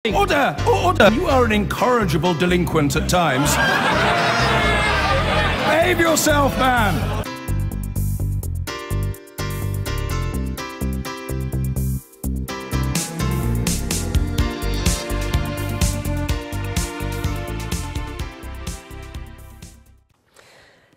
Order! Order! You are an incorrigible delinquent at times. Behave yourself, man!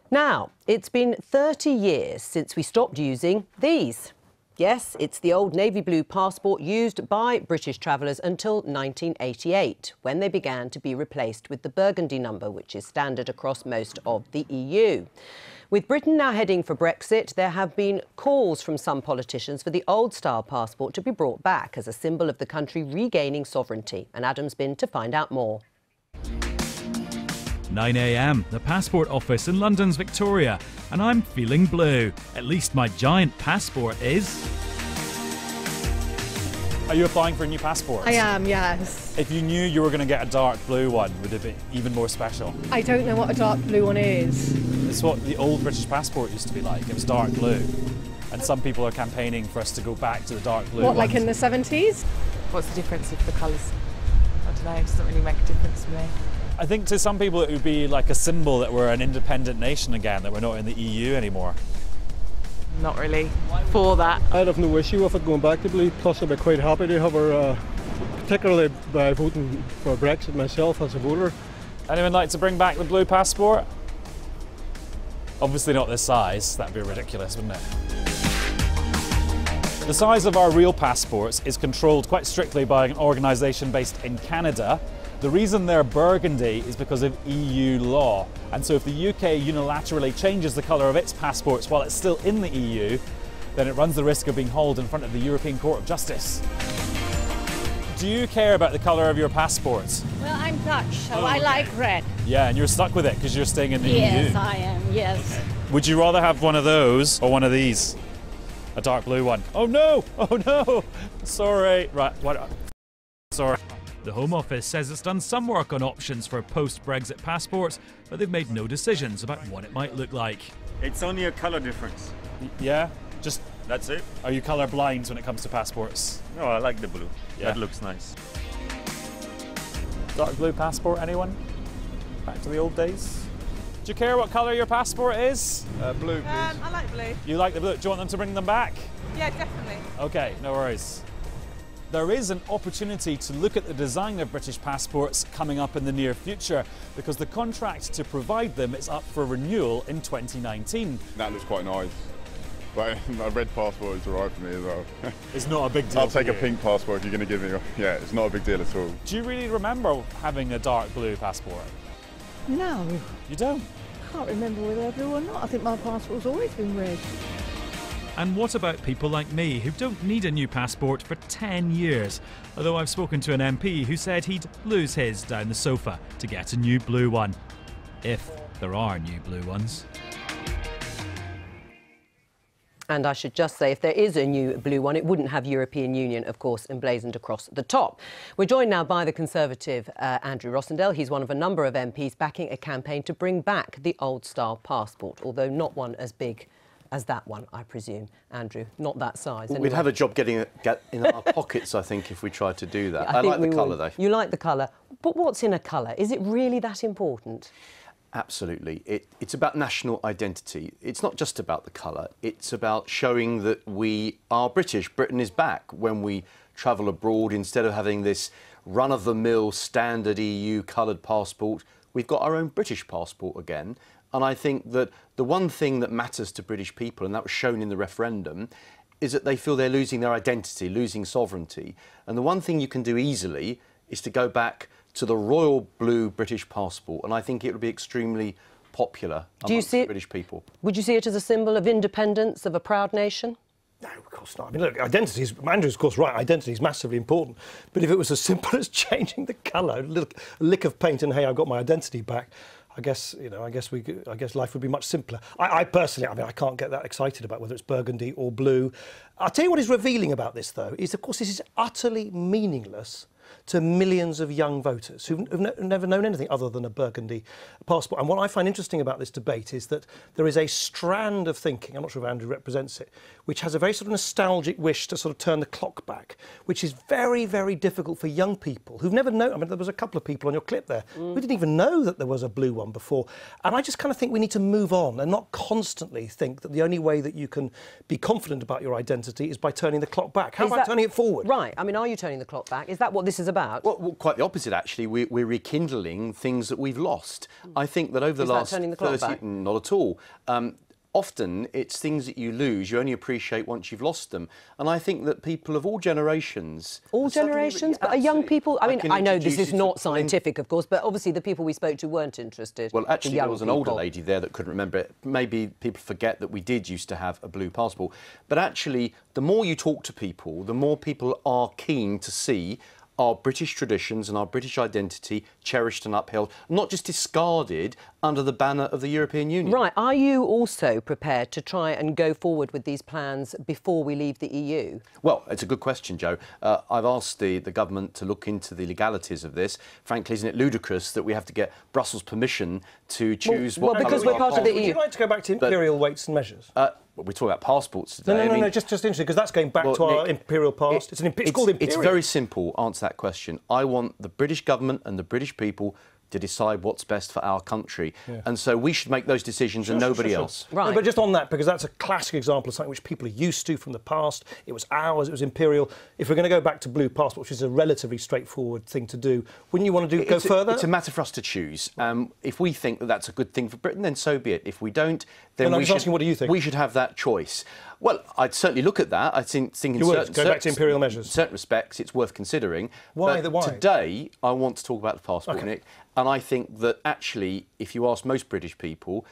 Now, it's been 30 years since we stopped using these. Yes, it's the old navy blue passport used by British travellers until 1988, when they began to be replaced with the burgundy number, which is standard across most of the EU. With Britain now heading for Brexit, there have been calls from some politicians for the old-style passport to be brought back as a symbol of the country regaining sovereignty. And Adam's been to find out more. 9 a.m, the passport office in London's Victoria, and I'm feeling blue. At least my giant passport is. Are you applying for a new passport? I am, yes. If you knew you were going to get a dark blue one, would it be even more special? I don't know what a dark blue one is. It's what the old British passport used to be like. It was dark blue. And some people are campaigning for us to go back to the dark blue What, ones. like in the 70s? What's the difference of the colours? I don't know, it doesn't really make a difference to me. I think to some people it would be like a symbol that we're an independent nation again, that we're not in the EU anymore. Not really for that. I'd have no issue with it going back to blue, plus I'd be quite happy to have her, particularly by voting for Brexit myself as a voter. Anyone like to bring back the blue passport? Obviously not this size, that'd be ridiculous, wouldn't it? The size of our real passports is controlled quite strictly by an organisation based in Canada. The reason they're burgundy is because of EU law. And so if the UK unilaterally changes the colour of its passports while it's still in the EU, then it runs the risk of being hauled in front of the European Court of Justice. Do you care about the colour of your passports? Well, I'm Dutch, so I like red. Yeah, and you're stuck with it because you're staying in the EU. Yes, I am, yes. Would you rather have one of those or one of these? A dark blue one. Oh no! Oh no! Sorry. Right, what? Sorry. The Home Office says it's done some work on options for post-Brexit passports, but they've made no decisions about what it might look like. It's only a colour difference. Yeah? Just, That's it. are you colour blind when it comes to passports? No, I like the blue. Yeah. That looks nice. Dark blue passport, anyone? Back to the old days? Do you care what colour your passport is? Blue, please. I like blue. You like the blue? Do you want them to bring them back? Yeah, definitely. Okay, no worries. There is an opportunity to look at the design of British passports coming up in the near future because the contract to provide them is up for renewal in 2019. That looks quite nice. But a red passport is alright for me as well. It's not a big deal. I'll take for a you. pink passport if you're going to give me. Yeah, it's not a big deal at all. Do you really remember having a dark blue passport? No, You don't? I can't remember whether blue or not. I think my passport's always been red. And what about people like me who don't need a new passport for 10 years? Although I've spoken to an MP who said he'd lose his down the sofa to get a new blue one. If there are new blue ones. And I should just say, if there is a new blue one, it wouldn't have European Union, of course, emblazoned across the top. We're joined now by the Conservative Andrew Rossendale. He's one of a number of MPs backing a campaign to bring back the old-style passport, although not one as big as that one, I presume. Andrew, not that size. Well, anyway. we'd have a job getting it in our pockets, I think, if we tried to do that. Yeah, I like the colour, though. You like the colour. But what's in a colour? Is it really that important? Absolutely. It's about national identity. It's not just about the colour. It's about showing that we are British. Britain is back. When we travel abroad, instead of having this run-of-the-mill standard EU coloured passport, we've got our own British passport again. And I think that the one thing that matters to British people, and that was shown in the referendum, is that they feel they're losing their identity, losing sovereignty. And the one thing you can do easily is to go back to the royal blue British passport. And I think it would be extremely popular amongst British people. Would you see it as a symbol of independence, of a proud nation? No, of course not. I mean, look, identity is, Andrew's of course right, identity is massively important. But if it was as simple as changing the colour, a lick of paint and hey, I've got my identity back, I guess, you know, I guess life would be much simpler. I personally, I mean, I can't get that excited about whether it's burgundy or blue. I'll tell you what is revealing about this, though, is, of course, this is utterly meaningless to millions of young voters who've never known anything other than a burgundy passport. And what I find interesting about this debate is that there is a strand of thinking, I'm not sure if Andrew represents it, which has a very sort of nostalgic wish to sort of turn the clock back, which is very, very difficult for young people who've never known. I mean, there was a couple of people on your clip there who didn't even know that there was a blue one before. And I just kind of think we need to move on and not constantly think that the only way that you can be confident about your identity is by turning the clock back. How about turning it forward? Right. I mean, are you turning the clock back? Is that what this is about? Well, quite the opposite, actually. We're rekindling things that we've lost. I think that over the last 30... Not at all. Often it's things that you lose, you only appreciate once you've lost them. And I think that people of all generations... All generations? But are young people... I mean, I know this is not scientific, of course, but obviously the people we spoke to weren't interested. Well, actually, there was an older lady there that couldn't remember it. Maybe people forget that we did used to have a blue passport. But actually, the more you talk to people, the more people are keen to see our British traditions and our British identity cherished and upheld, not just discarded under the banner of the European Union. Right. Are you also prepared to try and go forward with these plans before we leave the EU? Well, it's a good question, Jo. I've asked the government to look into the legalities of this. Frankly, isn't it ludicrous that we have to get Brussels' permission to choose what... Well, because we're part of the EU. Would you like to go back to imperial weights and measures? We're talking about passports today. No, just interesting, because that's going back to our imperial past. It's called imperial. It's very simple, answer that question. I want the British government and the British people to decide what's best for our country. Yeah. And so we should make those decisions and nobody else. Right. No, but just on that, because that's a classic example of something which people are used to from the past. It was ours, it was imperial. If we're going to go back to blue passport, which is a relatively straightforward thing to do, wouldn't you want to go further? It's a matter for us to choose. If we think that that's a good thing for Britain, then so be it. If we don't, then I'm just asking, what do you think? We should have that choice. Well, I'd certainly look at that. I think in go back to imperial measures. In certain respects, it's worth considering. Why? Today, I want to talk about the passport, Nick. And I think that actually, if you ask most British people,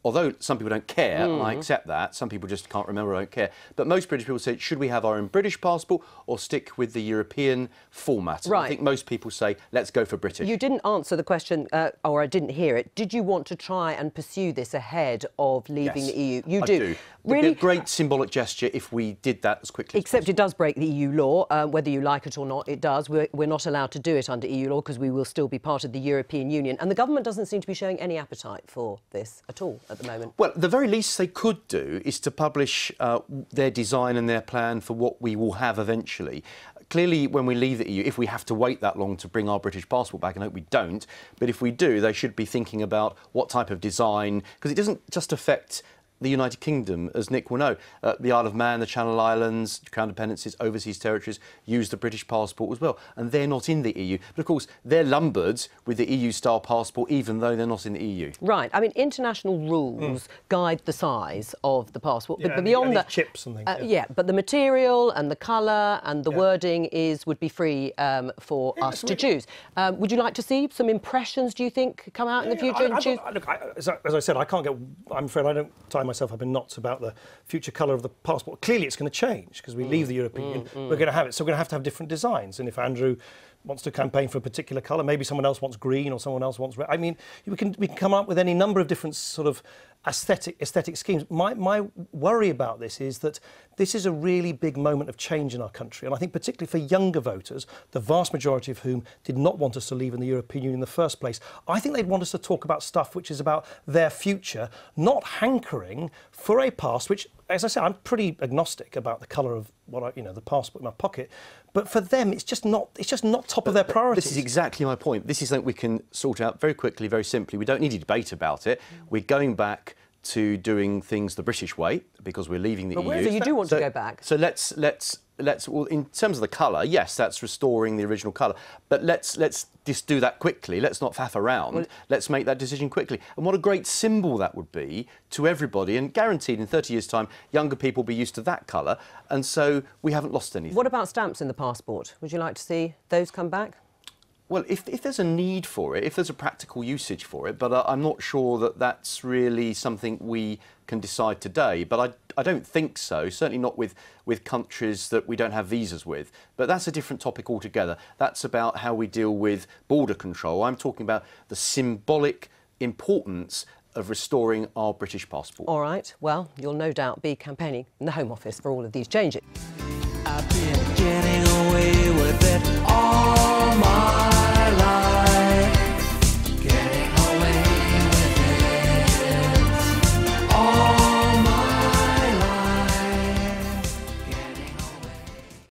although some people don't care, and I accept that, some people just can't remember or don't care, but most British people say, should we have our own British passport or stick with the European format? Right. I think most people say, let's go for British. You didn't answer the question, or I didn't hear it. Did you want to try and pursue this ahead of leaving the EU? You do? I do. Really? It'd be a great symbolic gesture if we did that as quickly as possible. Except it does break the EU law, whether you like it or not, it does. We're not allowed to do it under EU law because we will still be part of the European Union. And the government doesn't seem to be showing any appetite for this at all at the moment. Well, the very least they could do is to publish their design and their plan for what we will have eventually. Clearly, when we leave the EU, if we have to wait that long to bring our British passport back, and I hope we don't, but if we do, they should be thinking about what type of design, because it doesn't just affect the United Kingdom, as Nick will know. The Isle of Man, the Channel Islands, Crown Dependencies, overseas territories use the British passport as well, and they're not in the EU. But of course, they're lumbered with the EU-style passport, even though they're not in the EU. Right. I mean, international rules guide the size of the passport, yeah, but beyond that, chips and things. But the material and the colour and the wording would be free for us to choose. Would you like to see some impressions? Do you think come out in the future? As I said, I'm afraid I don't tie myself up in knots about the future colour of the passport. Clearly it's going to change because we leave the European Union. We're going to have it, so we're going to have different designs. And if Andrew wants to campaign for a particular colour, maybe someone else wants green or someone else wants red. I mean, we can come up with any number of different sort of aesthetic schemes. My worry about this is that this is a really big moment of change in our country, and I think particularly for younger voters, the vast majority of whom did not want us to leave in the European Union in the first place, I think they'd want us to talk about stuff which is about their future, not hankering for a past which, as I say, I'm pretty agnostic about the colour of the passport in my pocket, but for them it's just not top of their priorities. This is exactly my point. This is something we can sort out very quickly, very simply. We don't need a debate about it. We're going back to doing things the British way because we're leaving the EU. So you do want to go back? So let's well, in terms of the colour, yes, that's restoring the original colour. But let's just do that quickly. Let's not faff around. Well, let's make that decision quickly. And what a great symbol that would be to everybody. And guaranteed in 30 years' time, younger people will be used to that colour. And so we haven't lost anything. What about stamps in the passport? Would you like to see those come back? Well, if there's a need for it, if there's a practical usage for it, but I'm not sure that that's really something we can decide today. But I don't think so, certainly not with countries that we don't have visas with. But that's a different topic altogether. That's about how we deal with border control. I'm talking about the symbolic importance of restoring our British passport. All right, well, you'll no doubt be campaigning in the Home Office for all of these changes. I've been getting